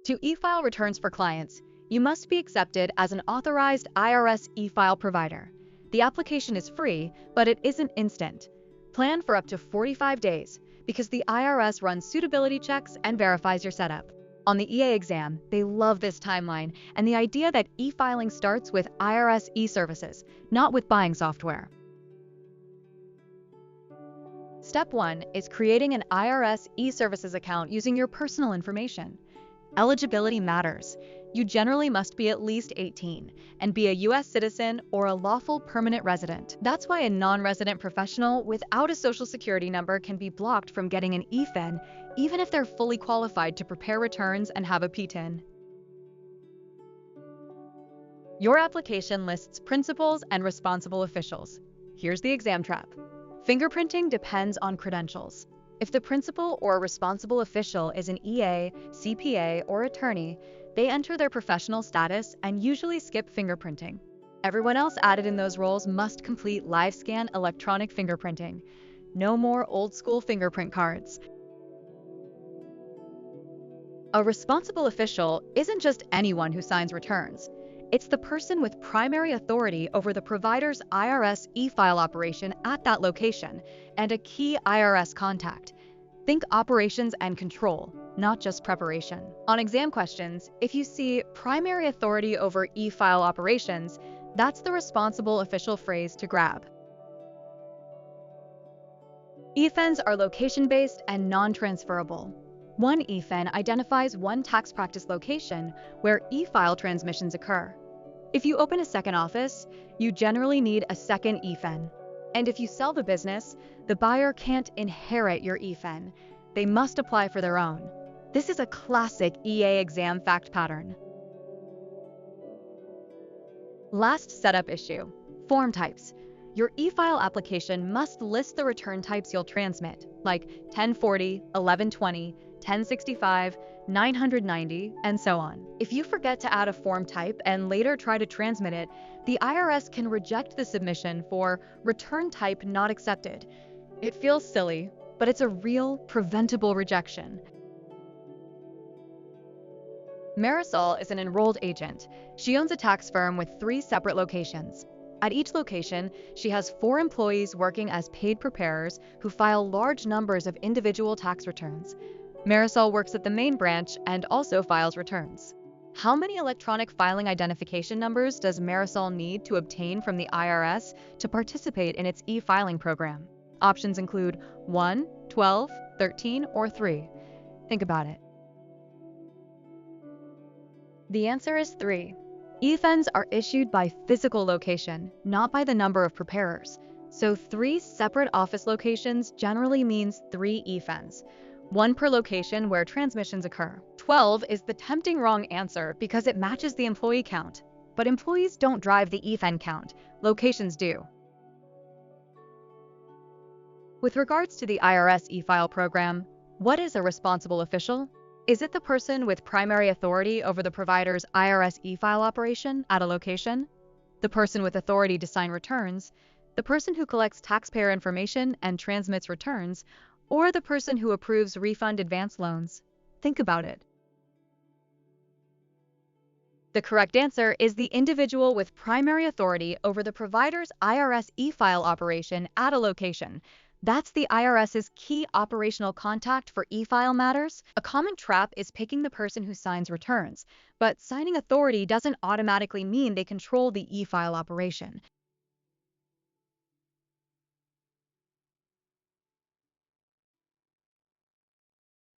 To e-file returns for clients, you must be accepted as an authorized IRS e-file provider. The application is free, but it isn't instant. Plan for up to 45 days because the IRS runs suitability checks and verifies your setup. On the EA exam, they love this timeline and the idea that e-filing starts with IRS e-services, not with buying software. Step 1 is creating an IRS e-services account using your personal information. Eligibility matters. You generally must be at least 18 and be a U.S. citizen or a lawful permanent resident. That's why a non-resident professional without a social security number can be blocked from getting an EFIN, even if they're fully qualified to prepare returns and have a PTIN. Your application lists principals and responsible officials. Here's the exam trap. Fingerprinting depends on credentials. If the principal or responsible official is an EA, CPA, or attorney, they enter their professional status and usually skip fingerprinting. Everyone else added in those roles must complete live scan electronic fingerprinting. No more old-school fingerprint cards. A responsible official isn't just anyone who signs returns. It's the person with primary authority over the provider's IRS e-file operation at that location and a key IRS contact. Think operations and control, not just preparation. On exam questions, if you see primary authority over e-file operations, that's the responsible official phrase to grab. EFINs are location-based and non-transferable. One EFIN identifies one tax practice location where e-file transmissions occur. If you open a second office, you generally need a second EFIN. And if you sell the business, the buyer can't inherit your EFIN. They must apply for their own. This is a classic EA exam fact pattern. Last setup issue: form types. Your e-file application must list the return types you'll transmit, like 1040, 1120, 1065, 990, and so on. If you forget to add a form type and later try to transmit it, the IRS can reject the submission for return type not accepted. It feels silly, but it's a real, preventable rejection. Marisol is an enrolled agent. She owns a tax firm with 3 separate locations. At each location, she has 4 employees working as paid preparers who file large numbers of individual tax returns. Marisol works at the main branch and also files returns. How many electronic filing identification numbers does Marisol need to obtain from the IRS to participate in its e-filing program? Options include 1, 12, 13, or 3. Think about it. The answer is 3. EFINs are issued by physical location, not by the number of preparers. So 3 separate office locations generally means 3 EFINs. 1 per location where transmissions occur. 12 is the tempting wrong answer because it matches the employee count. But employees don't drive the EFIN count, locations do. With regards to the IRS e-file program, what is a responsible official? Is it the person with primary authority over the provider's IRS e-file operation at a location? The person with authority to sign returns? The person who collects taxpayer information and transmits returns? Or the person who approves refund advance loans? Think about it. The correct answer is the individual with primary authority over the provider's IRS e-file operation at a location. That's the IRS's key operational contact for e-file matters. A common trap is picking the person who signs returns, but signing authority doesn't automatically mean they control the e-file operation.